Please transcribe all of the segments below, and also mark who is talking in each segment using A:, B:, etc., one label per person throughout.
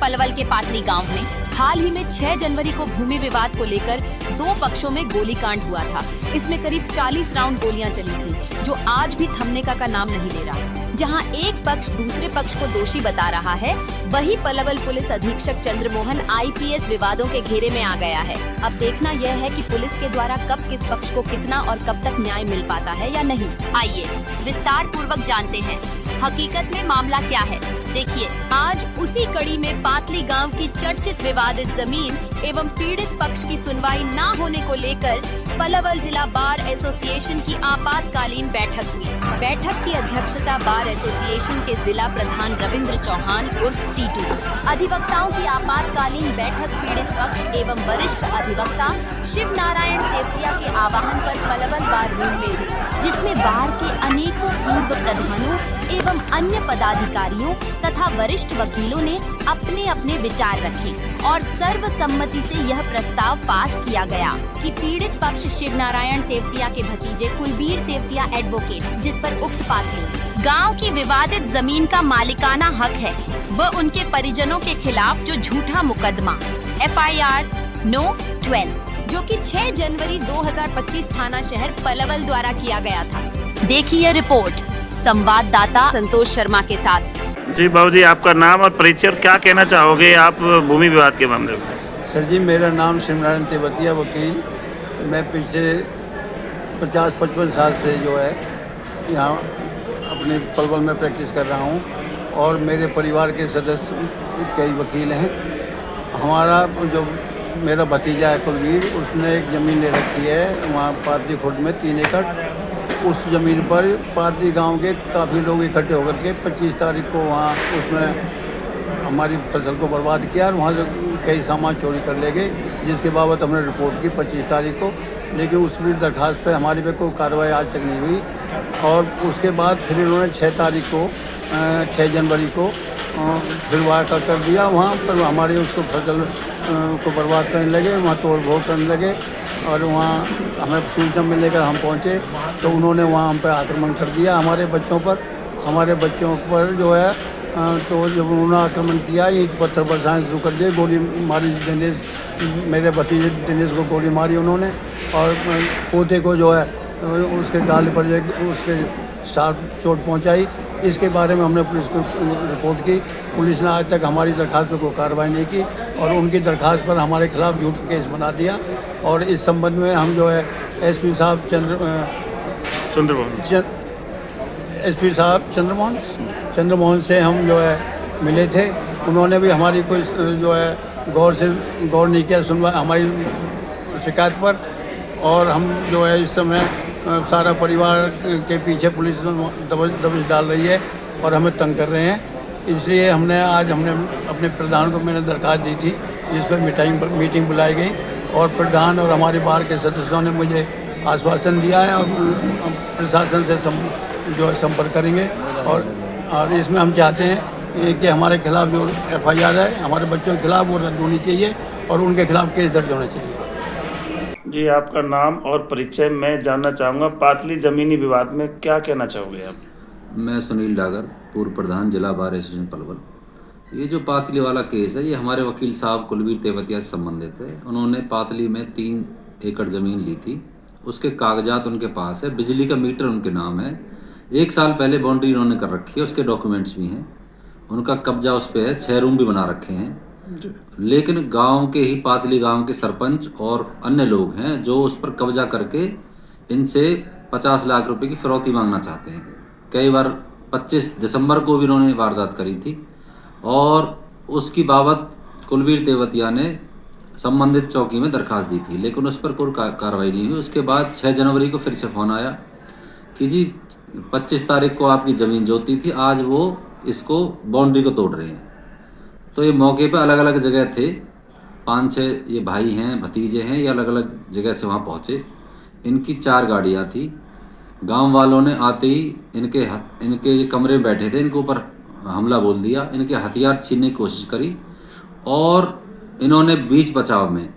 A: पलवल के पातली गांव में हाल ही में 6 जनवरी को भूमि विवाद को लेकर 2 पक्षों में गोलीकांड हुआ था। इसमें करीब 40 राउंड गोलियां चली थी, जो आज भी थमने का नाम नहीं ले रहा। जहां एक पक्ष दूसरे पक्ष को दोषी बता रहा है, वहीं पलवल पुलिस अधीक्षक चंद्रमोहन आईपीएस विवादों के घेरे में आ गया है। अब देखना यह है कि पुलिस के द्वारा कब किस पक्ष को कितना और कब तक न्याय मिल पाता है या नहीं। आइए विस्तार पूर्वक जानते हैं हकीकत में मामला क्या है। देखिए, आज उसी कड़ी में पातली गांव की चर्चित विवादित जमीन एवं पीड़ित पक्ष की सुनवाई न होने को लेकर पलवल जिला बार एसोसिएशन की आपातकालीन बैठक हुई। बैठक की अध्यक्षता बार एसोसिएशन के जिला प्रधान रविंद्र चौहान उर्फ टीटू। अधिवक्ताओं की आपातकालीन बैठक पीड़ित पक्ष एवं वरिष्ठ अधिवक्ता शिव नारायण तेवतिया के आह्वान पर पलवल बार रूम में हुई, जिसमें बार के अनेकों पूर्व प्रधानों एवं अन्य पदाधिकारियों तथा वरिष्ठ वकीलों ने अपने अपने विचार रखे और सर्वसम्मति से यह प्रस्ताव पास किया गया कि पीड़ित पक्ष शिव नारायण तेवतिया के भतीजे कुलबीर तेवतिया एडवोकेट, जिस पर उक्त पातली गांव की विवादित जमीन का मालिकाना हक है, वह उनके परिजनों के खिलाफ जो झूठा मुकदमा FIR No 12 जो कि 6 जनवरी 2025 थाना शहर पलवल द्वारा किया गया था। देखिए रिपोर्ट संवाददाता संतोष शर्मा के साथ।
B: जी बाबूजी, आपका नाम और परिचय, क्या कहना चाहोगे आप भूमि विवाद के मामले में?
C: सर जी, मेरा नाम शिवनारायण तेवतिया वकील। मैं पिछले 50-55 साल से जो है यहाँ अपने पलवल में प्रैक्टिस कर रहा हूँ और मेरे परिवार के सदस्य कई वकील हैं। हमारा जो मेरा भतीजा है कुलबीर, उसने एक ज़मीन ले रखी है वहाँ पातली खुर्द में 3 एकड़। उस ज़मीन पर पातली गांव के काफ़ी लोग इकट्ठे होकर के 25 तारीख को वहाँ उसमें हमारी फसल को बर्बाद किया और वहाँ से कई सामान चोरी कर ले गए, जिसके बाबत हमने रिपोर्ट की 25 तारीख को। लेकिन उस भी दरख्वास्त पे हमारी पे कोई कार्रवाई आज तक नहीं हुई। और उसके बाद फिर इन्होंने 6 जनवरी को फिर वाक़ा कर दिया। वहाँ पर हमारी उसको फसल को बर्बाद करने लगे, वहाँ तोड़ फोड़ करने लगे और वहाँ हमें सूचना मिलने कर हम पहुँचे तो उन्होंने वहाँ हम पे आक्रमण कर दिया हमारे बच्चों पर जो है। तो जब उन्होंने आक्रमण किया, ईंट पत्थर बरसाने शुरू कर दिए, गोली मारी दिनेश, मेरे भतीजे दिनेश को गोली मारी उन्होंने और पोते को जो है उसके गाल पर उसके शार्प चोट पहुंचाई। इसके बारे में हमने पुलिस को रिपोर्ट की। पुलिस ने आज तक हमारी दरख्वास्त पर कोई कार्रवाई नहीं की और उनकी दरख्वास्त पर हमारे खिलाफ झूठा केस बना दिया। और इस संबंध में हम जो है SP साहब चंद्रमोहन से हम जो है मिले थे। उन्होंने भी हमारी कोई जो है गौर नहीं किया सुनवाई हमारी शिकायत पर। और हम जो है इस समय सारा परिवार के पीछे पुलिस दबिश डाल रही है और हमें तंग कर रहे हैं। इसलिए हमने अपने प्रधान को मैंने दरख्वास्त दी थी, जिस पर मीटिंग बुलाई गई और प्रधान और हमारे बार के सदस्यों ने मुझे आश्वासन दिया है और प्रशासन से जो है संपर्क करेंगे। और इसमें हम चाहते हैं कि हमारे खिलाफ जो FIR है हमारे बच्चों के खिलाफ वो रद्द होनी चाहिए और उनके खिलाफ केस दर्ज होना चाहिए।
B: जी, आपका नाम और परिचय मैं जानना चाहूँगा। पातली ज़मीनी विवाद में क्या कहना चाहोगे आप?
D: मैं सुनील डागर, पूर्व प्रधान जिला बार एसोसिएशन पलवल। ये जो पातली वाला केस है, ये हमारे वकील साहब कुलबीर तेवतिया से संबंधित है। उन्होंने पातली में 3 एकड़ ज़मीन ली थी, उसके कागजात उनके पास है, बिजली का मीटर उनके नाम है। 1 साल पहले बाउंड्री इन्होंने कर रखी है, उसके डॉक्यूमेंट्स भी हैं। उनका कब्जा उस पर है, 6 रूम भी बना रखे हैं। लेकिन गांव के ही पातली गांव के सरपंच और अन्य लोग हैं जो उस पर कब्जा करके इनसे 50 लाख रुपए की फिरौती मांगना चाहते हैं। कई बार 25 दिसंबर को भी इन्होंने वारदात करी थी और उसकी बाबत कुलबीर तेवतिया ने संबंधित चौकी में दरखास्त दी थी, लेकिन उस पर कोई कार्रवाई नहीं हुई। उसके बाद 6 जनवरी को फिर से फ़ोन आया कि जी 25 तारीख को आपकी ज़मीन जोती थी, आज वो इसको बाउंड्री को तोड़ रहे हैं। तो ये मौके पे अलग अलग जगह थे, 5-6 ये भाई हैं, भतीजे हैं, ये अलग अलग जगह से वहाँ पहुँचे। इनकी 4 गाड़ियाँ थी। गांव वालों ने आते ही इनके कमरे में बैठे थे, इनके ऊपर हमला बोल दिया, इनके हथियार छीनने की कोशिश करी और इन्होंने बीच बचाव में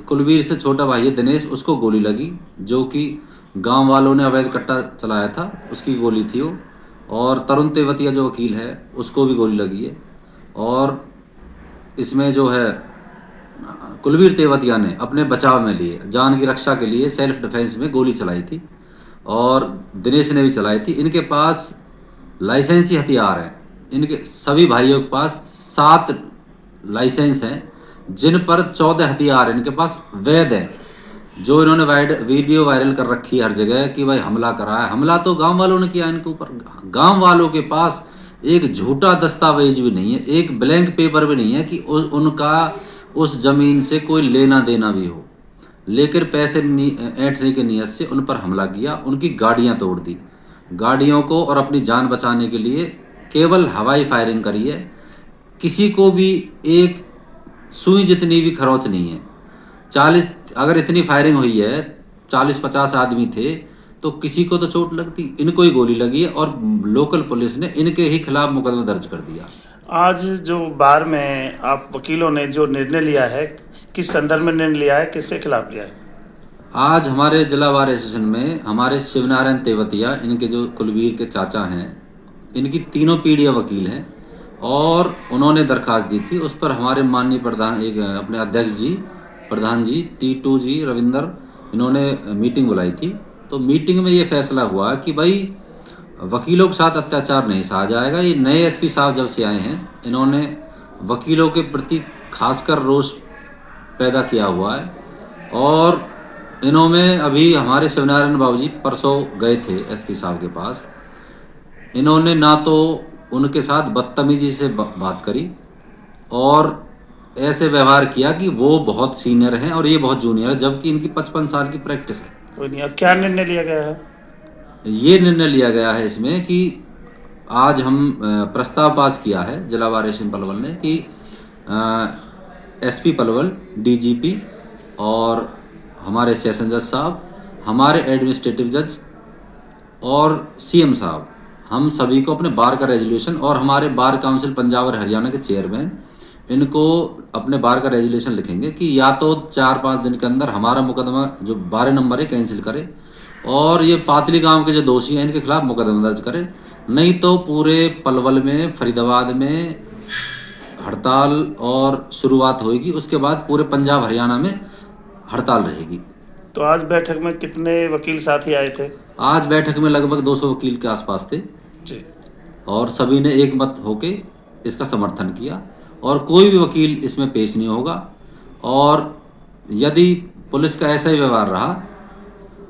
D: कुलबीर से छोटा भाई है दिनेश, उसको गोली लगी, जो कि गांव वालों ने अवैध कट्टा चलाया था उसकी गोली थी वो। और तरुण तेवतिया जो वकील है उसको भी गोली लगी है। और इसमें जो है कुलवीर तेवतिया ने अपने बचाव में लिए, जान की रक्षा के लिए सेल्फ डिफेंस में गोली चलाई थी और दिनेश ने भी चलाई थी। इनके पास लाइसेंसी हथियार हैं। इनके सभी भाइयों के पास 7 लाइसेंस हैं, जिन पर 14 हथियार इनके पास वैध हैं, जो इन्होंने वीडियो वायरल कर रखी है हर जगह कि भाई हमला करा है। हमला तो गांव वालों ने किया इनके ऊपर। गांव वालों के पास एक झूठा दस्तावेज भी नहीं है, एक ब्लैंक पेपर भी नहीं है कि उनका उस जमीन से कोई लेना देना भी हो, लेकर पैसे ऐंठने की नीयत से उन पर हमला किया, उनकी गाड़ियां तोड़ दी। गाड़ियों को और अपनी जान बचाने के लिए केवल हवाई फायरिंग करी है। किसी को भी एक सुई जितनी भी खरोच नहीं है। 40 अगर इतनी फायरिंग हुई है, 40-50 आदमी थे, तो किसी को तो चोट लगती, इनको ही गोली लगी है और लोकल पुलिस ने इनके ही खिलाफ मुकदमा दर्ज कर दिया।
B: आज जो बार में आप वकीलों ने जो निर्णय लिया है, किस संदर्भ में निर्णय लिया है, किसके खिलाफ लिया है?
D: आज हमारे जिला बार एसोसिएशन में हमारे शिवनारायण तेवतिया, इनके जो कुलवीर के चाचा हैं, इनकी तीनों पीढ़ियाँ वकील हैं और उन्होंने दरखास्त दी थी। उस पर हमारे माननीय प्रधान अपने अध्यक्ष जी, प्रधान जी टीटू जी रविंदर, इन्होंने मीटिंग बुलाई थी। तो मीटिंग में ये फैसला हुआ कि भाई वकीलों के साथ अत्याचार नहीं सहा जाएगा। ये नए एसपी साहब जब से आए हैं, इन्होंने वकीलों के प्रति खासकर रोष पैदा किया हुआ है और इन्होंने अभी हमारे शिवनारायण बाबू जी परसों गए थे एसपी साहब के पास। इन्होंने ना तो उनके साथ बदतमीजी से बात करी और ऐसे व्यवहार किया कि वो बहुत सीनियर हैं और ये बहुत जूनियर है, जबकि इनकी 55 साल की प्रैक्टिस है।
B: कोई नहीं, अब क्या निर्णय लिया गया है?
D: ये निर्णय लिया गया है इसमें कि आज हम प्रस्ताव पास किया है जिला बार एसोसिएशन पलवल ने कि एसपी पलवल, डीजीपी और हमारे सेशन जज साहब, हमारे एडमिनिस्ट्रेटिव जज और सीएम साहब, हम सभी को अपने बार का रेजोल्यूशन और हमारे बार काउंसिल पंजाब और हरियाणा के चेयरमैन, इनको अपने बार का रेजोल्यूशन लिखेंगे कि या तो 4-5 दिन के अंदर हमारा मुकदमा जो 12 नंबर है कैंसिल करे और ये पातली गांव के जो दोषी हैं इनके खिलाफ मुकदमा दर्ज करें, नहीं तो पूरे पलवल में, फरीदाबाद में हड़ताल और शुरुआत होगी। उसके बाद पूरे पंजाब हरियाणा में हड़ताल रहेगी।
B: तो आज बैठक में कितने वकील साथी आए थे?
D: आज बैठक में लगभग 200 वकील के आसपास थे
B: जी,
D: और सभी ने एक मत होके इसका समर्थन किया और कोई भी वकील इसमें पेश नहीं होगा। और यदि पुलिस का ऐसा ही व्यवहार रहा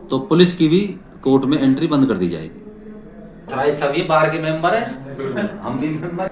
D: तो पुलिस की भी कोर्ट में एंट्री बंद कर दी जाएगी। भाई सभी बार के मेंबर हैं, हम भी मेंबर।